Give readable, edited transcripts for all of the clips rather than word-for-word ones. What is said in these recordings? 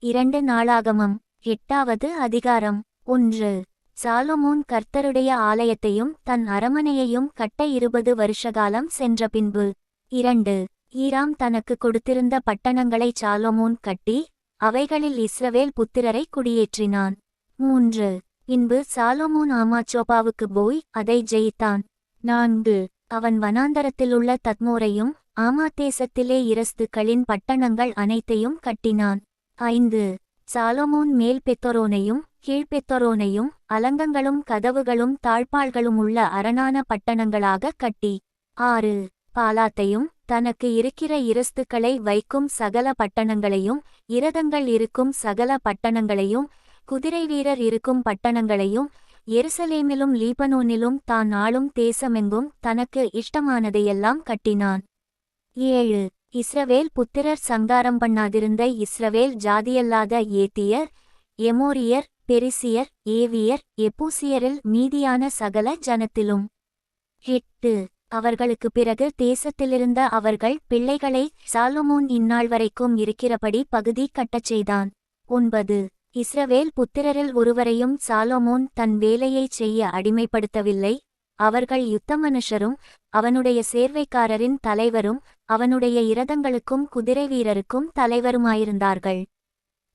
2 நாளாகமம் 8வது அதிகாரம் 1. சாலொமோன் கர்த்தருடைய ஆலயத்தையும் தன் அரமனையையும் கட்ட 20 வருஷகாலம் சென்ற பின்பு. 2. ஈராம் தனக்கு கொடுத்திருந்த பட்டணங்களை சாலொமோன் கட்டி அவைகளில் இஸ்ரவேல் புத்திரரை குடியேற்றினான். 3. பின்பு சாலொமோன் ஆமாச்சோபாவுக்கு போய் அதை ஜெயித்தான். 4. அவன் வனாந்தரத்திலுள்ள தத்மோரையும் ஆமாத்தேசத்திலே இரஸ்துக்களின் பட்டணங்கள் அனைத்தையும் கட்டினான். 5. சாலொமோன் மேல் பெத்தொரோனையும் கீழ்பெத்தொரோனையும் அலங்கங்களும் கதவுகளும் தாழ்பாள்களும் உள்ள அரணான பட்டணங்களாக கட்டி. 6. பாலாத்தையும் தனக்கு இருக்கிற இரஸ்துக்களை வைக்கும் சகல பட்டணங்களையும் இரதங்கள் இருக்கும் சகல பட்டணங்களையும் குதிரை வீரர் இருக்கும் பட்டணங்களையும் எருசலேமிலும் லீபனோனிலும் தான் ஆளும் தேசமெங்கும் தனக்கு இஷ்டமானதையெல்லாம் கட்டினான். 7. இஸ்ரவேல் புத்திரர் சங்காரம் பண்ணாதிருந்த இஸ்ரவேல் ஜாதியல்லாத ஏத்தியர் எமோரியர் பெரிசியர் ஏவியர் எபூசியரில் மீதியான சகல ஜனத்திலும். 8. அவர்களுக்கு பிறகு தேசத்திலிருந்த அவர்கள் பிள்ளைகளை சாலொமோன் இந்நாள் வரைக்கும் இருக்கிறபடி பகுதி கட்டச் செய்தான். 9. இஸ்ரவேல் புத்திரரில் ஒருவரையும் சாலொமோன் தன் வேலையைச் செய்ய அடிமைப்படுத்தவில்லை. அவர்கள் யுத்த மனுஷரும் அவனுடைய சேர்வைக்காரரின் தலைவரும் அவனுடைய இரதங்களுக்கும் குதிரை வீரருக்கும் தலைவருமாயிருந்தார்கள்.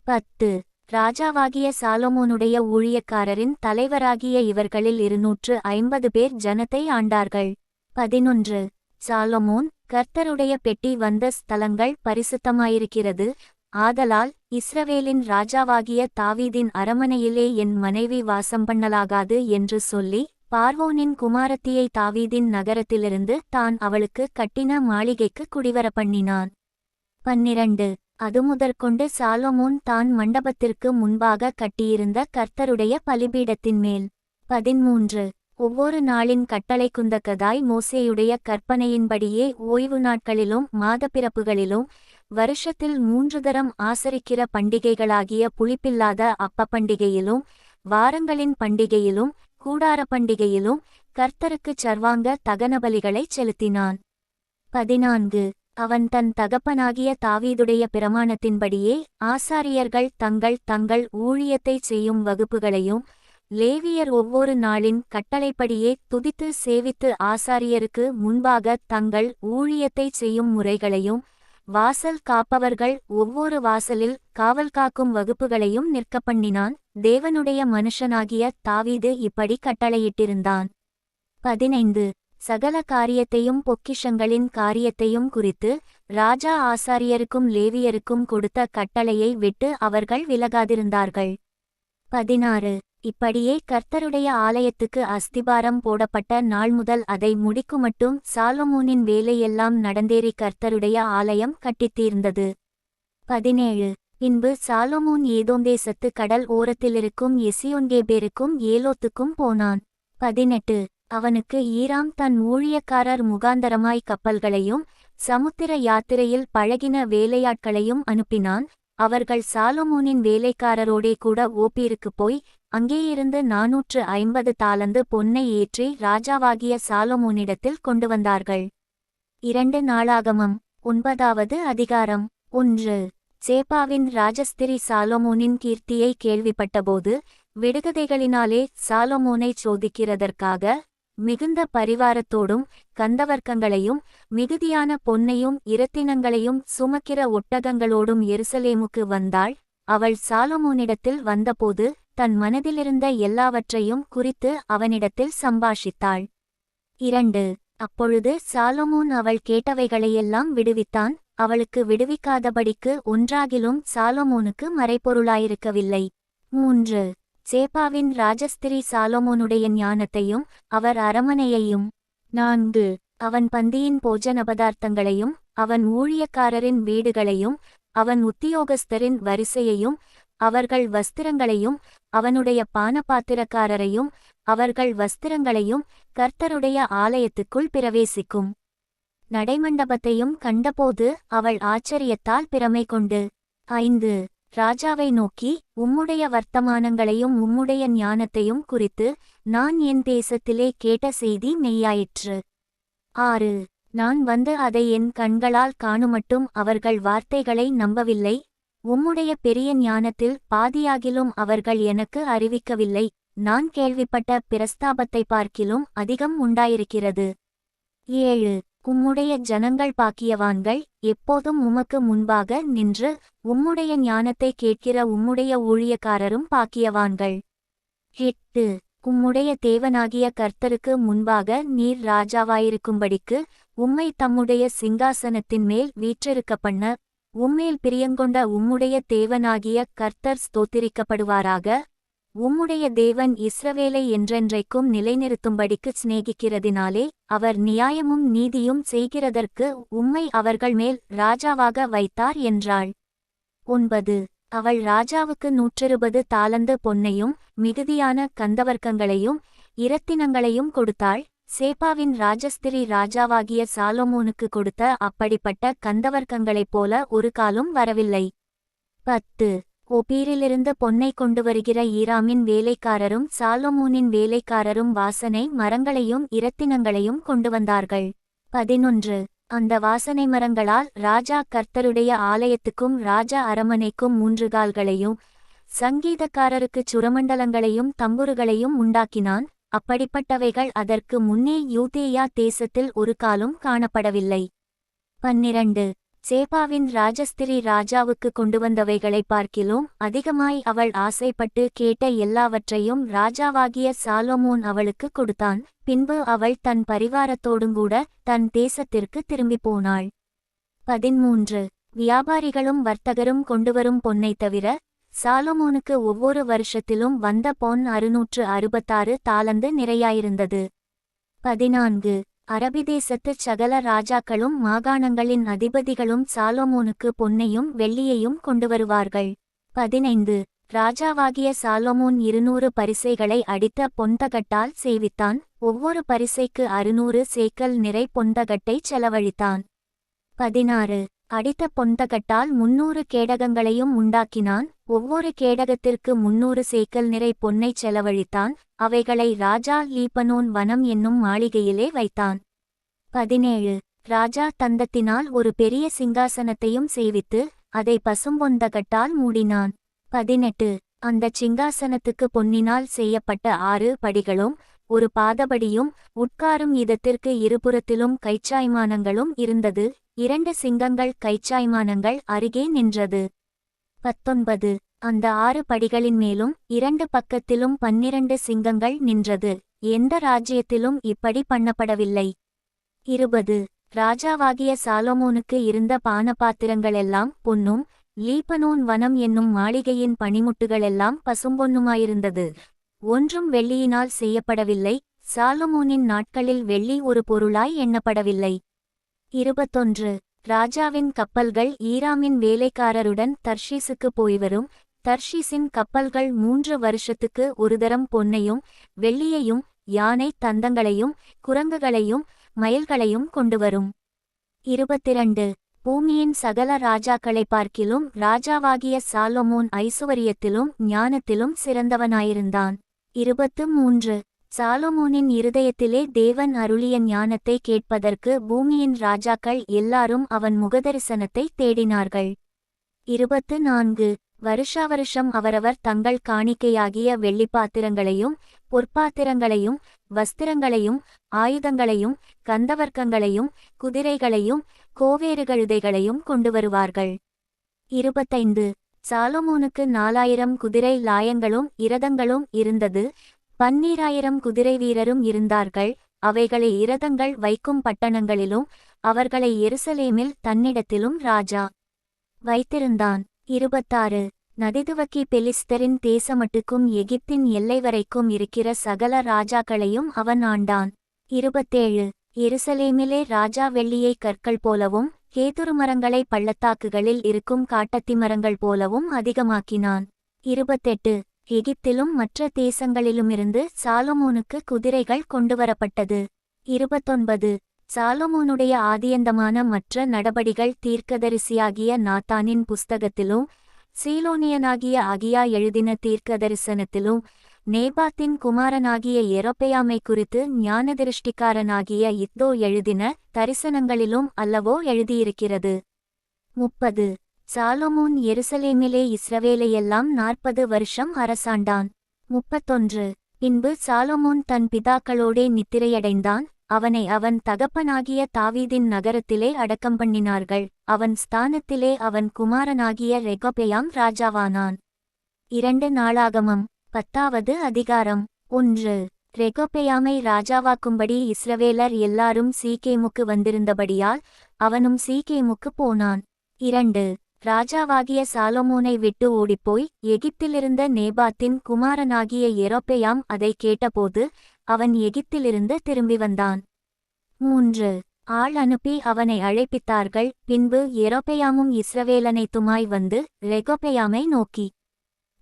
10. ராஜாவாகிய சாலொமோனுடைய ஊழியக்காரரின் தலைவராகிய இவர்களில் 250 பேர் ஜனத்தை ஆண்டார்கள். 11. சாலொமோன் கர்த்தருடைய பெட்டி வந்த ஸ்தலங்கள் பரிசுத்தமாயிருக்கிறது. ஆதலால் இஸ்ரவேலின் ராஜாவாகிய தாவீதின் அரமனையிலே என் மனைவி வாசம் பண்ணலாகாது என்று சொல்லி பார்வோனின் குமாரத்தியை தாவீதின் நகரத்திலிருந்து தான் அவளுக்கு கட்டின மாளிகைக்கு குடிவர பண்ணினான். 12. அதுமுதற்கொண்டு சாலொமோன் தான் மண்டபத்திற்கு முன்பாக கட்டியிருந்த கர்த்தருடைய பலிபீடத்தின் மேல். 13. ஒவ்வொரு நாளின் கட்டளைக்குந்தக்கதாய் மோசேயுடைய கற்பனையின்படியே ஓய்வு நாட்களிலும் மாதப்பிறப்புகளிலும் வருஷத்தில் 3 தரம் ஆசரிக்கிற பண்டிகைகளாகிய புளிப்பில்லாத அப்ப பண்டிகையிலும் வாரங்களின் பண்டிகையிலும் கூடார பண்டிகையிலும் கர்த்தருக்குச் சர்வாங்க தகனபலிகளைச் செலுத்தினான். 14. அவன் தன் தகப்பனாகிய தாவீதுடைய பிரமாணத்தின்படியே ஆசாரியர்கள் தங்கள் தங்கள் ஊழியத்தைச் செய்யும் வகுப்புகளையும் லேவியர் ஒவ்வொரு நாளின் கட்டளைப்படியே துதித்து சேவித்து ஆசாரியருக்கு முன்பாக தங்கள் ஊழியத்தைச் செய்யும் முறைகளையும் வாசல் காப்பவர்கள் ஒவ்வொரு வாசலில் காவல் காக்கும் வகுப்புகளையும் நிற்கப்பண்ணினான். தேவனுடைய மனுஷனாகிய தாவீது இப்படி கட்டளையிட்டிருந்தான். 15. சகல காரியத்தையும் பொக்கிஷங்களின் காரியத்தையும் குறித்து ராஜா ஆசாரியருக்கும் லேவியருக்கும் கொடுத்த கட்டளையை விட்டு அவர்கள் விலகாதிருந்தார்கள். 16. இப்படியே கர்த்தருடைய ஆலயத்துக்கு அஸ்திபாரம் போடப்பட்ட நாள் முதல் அதை முடிக்குமட்டும் சாலொமோனின் வேலையெல்லாம் நடந்தேறி கர்த்தருடைய ஆலயம் கட்டித்தீர்ந்தது. 17. பின்பு சாலொமோன் ஏதோம் தேசத்து கடல் ஓரத்திலிருக்கும் எசியோன்கேபேருக்கும் ஏலோத்துக்கும் போனான். 18. அவனுக்கு ஈராம் தன் ஊழியக்காரர் முகாந்தரமாய் கப்பல்களையும் சமுத்திர யாத்திரையில் பழகின வேலையாட்களையும் அனுப்பினான். அவர்கள் சாலொமோனின் வேலைக்காரரோடே கூட ஓப்பீருக்குப் போய் அங்கேயிருந்து 450 தாலந்து பொன்னை ஏற்றி ராஜாவாகிய சாலொமோனிடத்தில் கொண்டு வந்தார்கள். 2 நாளாகமம் 9வது அதிகாரம் 1. சேபாவின் ராஜஸ்திரி சாலொமோனின் கீர்த்தியை கேள்விப்பட்டபோது விடுகதைகளினாலே சாலொமோனைச் சோதிக்கிறதற்காக மிகுந்த பரிவாரத்தோடும் கந்தவர்க்கங்களையும் மிகுதியான பொன்னையும் இரத்தினங்களையும் சுமக்கிற ஒட்டகங்களோடும் எருசலேமுக்கு வந்தாள். அவள் சாலொமோனிடத்தில் வந்தபோது தன் மனதிலிருந்த எல்லாவற்றையும் குறித்து அவனிடத்தில் சம்பாஷித்தாள். 2. அப்பொழுது சாலொமோன் அவள் கேட்டவைகளையெல்லாம் விடுவித்தான். அவளுக்கு விடுவிக்காதபடிக்கு ஒன்றாகிலும் சாலொமோனுக்கு மறைபொருளாயிருக்கவில்லை. 3. சேபாவின் ராஜஸ்திரி சாலொமோனுடைய ஞானத்தையும் அவர் அரமனையையும். 4. அவன் பந்தியின் போஜன பதார்த்தங்களையும் அவன் ஊழியக்காரரின் வீடுகளையும் அவன் உத்தியோகஸ்தரின் வரிசையையும் அவர்கள் வஸ்திரங்களையும் அவனுடைய பானபாத்திரக்காரரையும் அவர்கள் வஸ்திரங்களையும் கர்த்தருடைய ஆலயத்துக்குள் பிரவேசிக்கும் நடைமண்டபத்தையும் கண்டபோது அவள் ஆச்சரியத்தால் பிரமை கொண்டு. 5. ராஜாவை நோக்கி உம்முடைய வர்த்தமானங்களையும் உம்முடைய ஞானத்தையும் குறித்து நான் என் தேசத்திலே கேட்ட செய்தி மெய்யாயிற்று. 6. நான் வந்து அதை என் கண்களால் காணுமட்டும் அவர்கள் வார்த்தைகளை நம்பவில்லை. உம்முடைய பெரிய ஞானத்தில் பாதியாகிலும் அவர்கள் எனக்கு அறிவிக்கவில்லை. நான் கேள்விப்பட்ட பிரஸ்தாபத்தை பார்க்கிலும் அதிகம் உண்டாயிருக்கிறது. 7. உம்முடைய ஜனங்கள் பாக்கியவான்கள், எப்போதும் உமக்கு முன்பாக நின்று உம்முடைய ஞானத்தை கேட்கிற உம்முடைய ஊழியக்காரரும் பாக்கியவான்கள். 8. உம்முடைய தேவனாகிய கர்த்தருக்கு முன்பாக நீர் ராஜாவாயிருக்கும்படிக்கு உம்மை தம்முடைய சிங்காசனத்தின் மேல் வீற்றிருக்கப்பண்ண உம்மேல் பிரியங்கொண்ட உம்முடைய தேவனாகிய கர்த்தர் ஸ்தோத்திரிக்கப்படுவாராக. உம்முடைய தேவன் இஸ்ரவேலை என்றென்றைக்கும் நிலைநிறுத்தும்படிக்கு சிநேகிக்கிறதினாலே அவர் நியாயமும் நீதியும் செய்கிறதற்கு உம்மை அவர்கள் மேல் ராஜாவாக வைத்தார் என்றாள். 9. அவள் ராஜாவுக்கு 120 தாலந்து பொன்னையும் மிகுதியான கந்தவர்க்கங்களையும் இரத்தினங்களையும் கொடுத்தாள். சேபாவின் ராஜஸ்திரி ராஜாவாகிய சாலொமோனுக்கு கொடுத்த அப்படிப்பட்ட கந்தவர்க்கங்களைப் போல ஒரு காலும் வரவில்லை. 10. ஓப்பீரிலிருந்து பொன்னை கொண்டு வருகிற ஈராமின் வேலைக்காரரும் சாலொமோனின் வேலைக்காரரும் வாசனை மரங்களையும் இரத்தினங்களையும் கொண்டு வந்தார்கள். 11. அந்த வாசனை மரங்களால் ராஜா கர்த்தருடைய ஆலயத்துக்கும் ராஜா அரமனைக்கும் 3 கால்களையும் சங்கீதக்காரருக்கு சுரமண்டலங்களையும் தம்புருகளையும் உண்டாக்கினான். அப்படிப்பட்டவைகள் அதற்கு முன்னே யூதேயா தேசத்தில் ஒரு காலும் காணப்படவில்லை. 12. சேபாவின் ராஜஸ்திரி ராஜாவுக்கு கொண்டு வந்தவைகளைப் பார்க்கிலும் அதிகமாய் அவள் ஆசைப்பட்டு கேட்ட எல்லாவற்றையும் ராஜாவாகிய சாலொமோன் அவளுக்கு கொடுத்தான். பின்பு அவள் தன் பரிவாரத்தோடுங்கூட தன் தேசத்திற்கு திரும்பிப் போனாள். 13. வியாபாரிகளும் வர்த்தகரும் கொண்டுவரும் பொன்னைத் தவிர சாலொமோனுக்கு ஒவ்வொரு வருஷத்திலும் வந்த பொன் 666 தாலந்து நிறையாயிருந்தது. 14. அரபிதேசத்துச் சகல ராஜாக்களும் மாகாணங்களின் அதிபதிகளும் சாலொமோனுக்கு பொன்னையும் வெள்ளியையும் கொண்டுவருவார்கள். 15. ராஜாவாகிய சாலொமோன் 200 பரிசைகளை அடித்த பொன்தகட்டால் சேவித்தான். ஒவ்வொரு பரிசைக்கு 600 சேக்கல் நிறை பொன்தகட்டைச் செலவழித்தான். 16. அடித்த பொன்தகட்டால் 300 கேடகங்களையும் உண்டாக்கினான். ஒவ்வொரு கேடகத்திற்கு 300 சேக்கல் நிறை பொன்னைச் செலவழித்தான். அவைகளை ராஜா லீபனோன் வனம் என்னும் மாளிகையிலே வைத்தான். 17. ராஜா தந்தத்தினால் ஒரு பெரிய சிங்காசனத்தையும் செய்வித்து அதை பசும்பொன்தகட்டால் மூடினான். 18. அந்தச் சிங்காசனத்துக்கு பொன்னினால் செய்யப்பட்ட 6 படிகளும் ஒரு பாதபடியும் உட்காரும் இதத்திற்கு இருபுறத்திலும் கைச்சாய்மானங்களும் இருந்தது. 2 சிங்கங்கள் கைச்சாய்மானங்கள் அருகே நின்றது. 19. அந்த 6 படிகளின் மேலும் 2 பக்கத்திலும் 12 சிங்கங்கள் நின்றது. எந்த ராஜ்யத்திலும் இப்படி பண்ணப்படவில்லை. 20. ராஜாவாகிய சாலொமோனுக்கு இருந்த பானபாத்திரங்களெல்லாம் பொன்னும் லீபனோன் வனம் என்னும் மாளிகையின் பணிமுட்டுகளெல்லாம் பசும்பொன்னுமாயிருந்தது. ஒன்றும் வெள்ளியினால் செய்யப்படவில்லை. சாலொமோனின் நாட்களில் வெள்ளி ஒரு பொருளாய் எண்ணப்படவில்லை. 21. ராஜாவின் கப்பல்கள் ஈராமின் வேலைக்காரருடன் தர்ஷீசுக்கு போய்வரும். தர்ஷீசின் கப்பல்கள் 3 வருஷத்துக்கு ஒரு தரம் பொன்னையும் வெள்ளியையும் யானை தந்தங்களையும் குரங்குகளையும் மயில்களையும் கொண்டுவரும். 22. பூமியின் சகல ராஜாக்களைப் பார்க்கிலும் ராஜாவாகிய சாலொமோன் ஐசுவரியத்திலும் ஞானத்திலும் சிறந்தவனாயிருந்தான். 23. சாலொமோனின் இருதயத்திலே தேவன் அருளிய ஞானத்தை கேட்பதற்கு பூமியின் ராஜாக்கள் எல்லாரும் அவன் முகதரிசனத்தை தேடினார்கள். 24. வருஷாவருஷம் அவரவர் தங்கள் காணிக்கையாகிய வெள்ளிப்பாத்திரங்களையும் பொற்பாத்திரங்களையும் வஸ்திரங்களையும் ஆயுதங்களையும் கந்தவர்க்கங்களையும் குதிரைகளையும் கோவேறுகழுதைகளையும் கொண்டுவருவார்கள். 25. சாலொமோனுக்கு 4000 குதிரை லாயங்களும் இரதங்களும் இருந்தது. 12000 குதிரை வீரரும் இருந்தார்கள். அவைகளை இரதங்கள் வைக்கும் பட்டணங்களிலும் அவர்களை எருசலேமில் தன்னிடத்திலும் ராஜா வைத்திருந்தான். 26. நதிதுவக்கி பெலிஸ்தரின் தேசமட்டுக்கும் எகிப்தின் எல்லை வரைக்கும் இருக்கிற சகல ராஜாக்களையும் அவன் ஆண்டான். 27. எருசலேமிலே ராஜா வெள்ளியை கற்கள் போலவும் கேதுரு மரங்களை பள்ளத்தாக்குகளில் இருக்கும் காட்டத்தி மரங்கள் போலவும் அதிகமாக்கினான். 28. எகிப்திலும் மற்ற தேசங்களிலுமிருந்து சாலொமோனுக்கு குதிரைகள் கொண்டுவரப்பட்டது. 29. சாலொமோனுடைய ஆதியந்தமான மற்ற நடபடிகள் தீர்க்கதரிசியாகிய நாத்தானின் புஸ்தகத்திலும் சீலோனியனாகிய அகியா எழுதின தீர்க்கதரிசனத்திலும் நேபாத்தின் குமாரனாகிய எரோபெயாமை குறித்து ஞானதிருஷ்டிக்காரனாகிய இத்தோ எழுதின தரிசனங்களிலும் அல்லவோ எழுதியிருக்கிறது. 30. சாலொமோன் எருசலேமிலே இஸ்ரவேலையெல்லாம் 40 வருஷம் அரசாண்டான். 31. பின்பு சாலொமோன் தன் பிதாக்களோடே நித்திரையடைந்தான். அவனை அவன் தகப்பனாகிய தாவீதின் நகரத்திலே அடக்கம் பண்ணினார்கள். அவன் ஸ்தானத்திலே அவன் குமாரனாகிய ரெகொபெயாம் ராஜாவானான். 2 நாளாகமம் 10வது அதிகாரம். 1. ரெகொபெயாமை ராஜாவாக்கும்படி இஸ்ரவேலர் எல்லாரும் சீகேமுக்கு வந்திருந்தபடியால் அவனும் சீகேமுக்கு போனான். 2. ராஜாவாகிய சாலொமோனை விட்டு ஓடிப்போய் எகிப்திலிருந்த நேபாத்தின் குமாரனாகிய யெரொபெயாம் அதை கேட்டபோது அவன் எகிப்திலிருந்து திரும்பி வந்தான். 3. ஆள் அனுப்பி அவனை அழைப்பித்தார்கள். பின்பு யெரொபெயாமும் இஸ்ரவேலனைத்துமாய் வந்து ரெகொபெயாமை நோக்கி,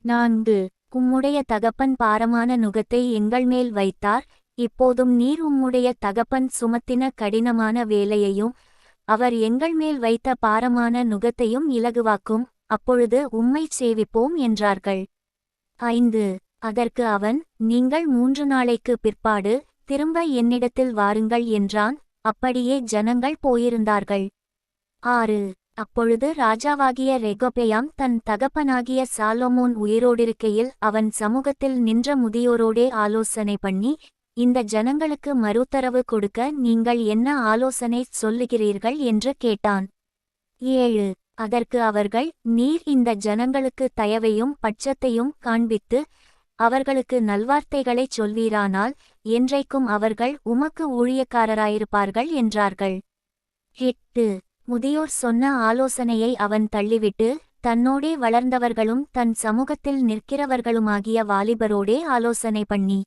4. உம்முடைய தகப்பன் பாரமான நுகத்தை எங்கள்மேல் வைத்தார். இப்போதும் நீர் உம்முடைய தகப்பன் சுமத்தின கடினமான வேலையையும் அவர் எங்கள்மேல் வைத்த பாரமான நுகத்தையும் இலகுவாக்கும். அப்பொழுது உம்மைச் சேவிப்போம் என்றார்கள். 5. அதற்கு அவன், நீங்கள் 3 நாளைக்கு பிற்பாடு திரும்ப என்னிடத்தில் வாருங்கள் என்றான். அப்படியே ஜனங்கள் போயிருந்தார்கள். 6. அப்பொழுது ராஜாவாகிய ரெகொபெயாம் தன் தகப்பனாகிய சாலொமோன் உயிரோடிருக்கையில் அவன் சமூகத்தில் நின்ற முதியோரோடே ஆலோசனை பண்ணி, இந்த ஜனங்களுக்கு மறுத்தரவு கொடுக்க நீங்கள் என்ன ஆலோசனை சொல்லுகிறீர்கள் என்று கேட்டான். 7. அதற்கு அவர்கள், நீர் இந்த ஜனங்களுக்கு தயவையும் பட்சத்தையும் காண்பித்து அவர்களுக்கு நல்வார்த்தைகளைச் சொல்வீரானால் என்றைக்கும் அவர்கள் உமக்கு ஊழியக்காரராயிருப்பார்கள் என்றார்கள். 8. முதியோர் சொன்ன ஆலோசனையை அவன் தள்ளிவிட்டு தன்னோடே வளர்ந்தவர்களும் தன் சமூகத்தில் நிற்கிறவர்களுமாகிய வாலிபரோடே ஆலோசனை பண்ணி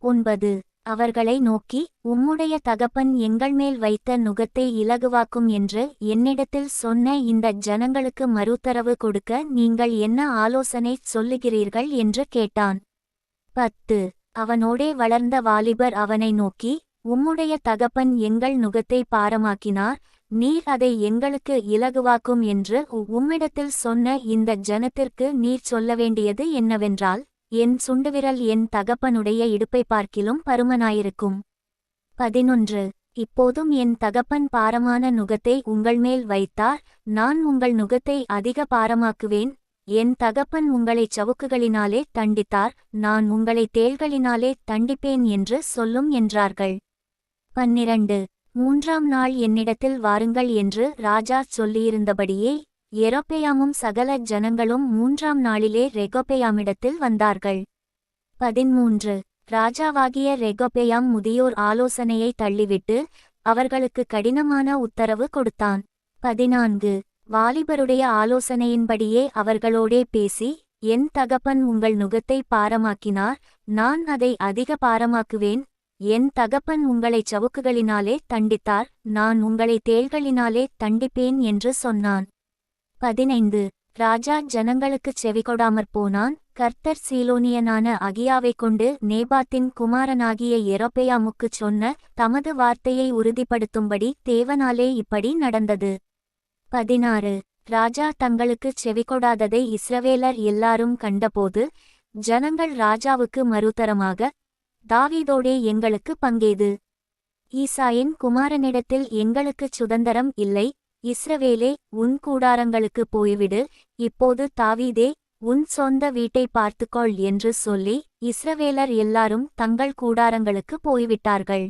9. அவர்களை நோக்கி, உம்முடைய தகப்பன் எங்கள்மேல் வைத்த நுகத்தை இலகுவாக்கும் என்று என்னிடத்தில் சொன்ன இந்த ஜனங்களுக்கு மறுத்தரவு கொடுக்க நீங்கள் என்ன ஆலோசனை சொல்லுகிறீர்கள் என்று கேட்டான். 10. அவனோடே வளர்ந்த வாலிபர் அவனை நோக்கி, உம்முடைய தகப்பன் எங்கள் நுகத்தை பாரமாக்கினார். நீர் அதை எங்களுக்கு இலகுவாக்கும் என்று உம்மிடத்தில் சொன்ன இந்த ஜனத்திற்கு நீர் சொல்ல வேண்டியது என்னவென்றால், என் சுண்டுவிரல் என் தகப்பனுடைய இடுப்பை பார்க்கிலும் பருமனாயிருக்கும். 11. இப்போதும் என் தகப்பன் பாரமான நுகத்தை உங்கள்மேல் வைத்தார். நான் உங்கள் நுகத்தை அதிக பாரமாக்குவேன். என் தகப்பன் உங்களைச் சவுக்குகளினாலே தண்டித்தார். நான் உங்களை தேள்களினாலே தண்டிப்பேன் என்று சொல்லும் என்றார்கள். 12. 3ஆம் நாள் என்னிடத்தில் வாருங்கள் என்று ராஜா சொல்லியிருந்தபடியே யெரொபெயாமும் சகல ஜனங்களும் 3ஆம் நாளிலே ரெகொபெயாமிடத்தில் வந்தார்கள். 13. ராஜாவாகிய ரெகொபெயாம் முதியோர் ஆலோசனையை தள்ளிவிட்டு அவர்களுக்கு கடினமான உத்தரவு கொடுத்தான். 14. வாலிபருடைய ஆலோசனையின்படியே அவர்களோடே பேசி, என் தகப்பன் உங்கள் நுகத்தை பாரமாக்கினார். நான் அதை அதிக பாரமாக்குவேன். என் தகப்பன் உங்களைச் சவுக்குகளினாலே தண்டித்தார். நான் உங்களை தேள்களினாலே தண்டிப்பேன் என்று சொன்னான். 15. ராஜா ஜனங்களுக்குச் செவிகொடாமற் போனான். கர்த்தர் சீலோனியனான அகியாவைக் கொண்டு நேபாத்தின் குமாரனாகிய யெரொபெயாமுக்குச் சொன்ன தமது வார்த்தையை உறுதிப்படுத்தும்படி தேவனாலே இப்படி நடந்தது. 16. ராஜா தங்களுக்குச் செவிகொடாததை இஸ்ரவேலர் எல்லாரும் கண்டபோது ஜனங்கள் ராஜாவுக்கு மறுதரமாக, தாவீதோடே எங்களுக்கு பங்கேது? ஈசாயின் குமாரனிடத்தில் எங்களுக்குச் சுதந்தரம் இல்லை. இஸ்ரவேலே, உன் கூடாரங்களுக்கு போய்விடு. இப்போது தாவீதே, உன் சொந்த வீட்டை பார்த்துக்கொள் என்று சொல்லி இஸ்ரவேலர் எல்லாரும் தங்கள் கூடாரங்களுக்கு போய்விட்டார்கள்.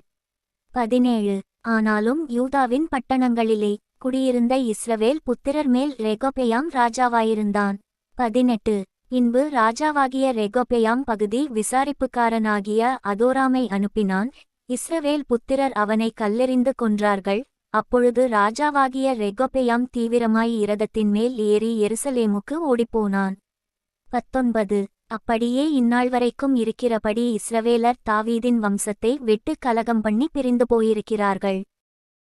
17. ஆனாலும் யூதாவின் பட்டணங்களிலே குடியிருந்த இஸ்ரவேல் புத்திரர் மேல் ரெகொபெயாம் ராஜாவாயிருந்தான். 18. பின்பு ராஜாவாகிய ரெகொபெயாம் பகுதி விசாரிப்புக்காரனாகிய அதோராமை அனுப்பினான். இஸ்ரவேல் புத்திரர் அவனை கல்லெறிந்து கொன்றார்கள். அப்பொழுது ராஜாவாகிய ரெகொபெயாம் தீவிரமாய் இரதத்தின் மேல் ஏறி எருசலேமுக்கு ஓடிப்போனான். 19. அப்படியே இந்நாள் வரைக்கும் இருக்கிறபடி இஸ்ரவேலர் தாவீதின் வம்சத்தை விட்டு கலகம் பண்ணி பிரிந்து போயிருக்கிறார்கள்.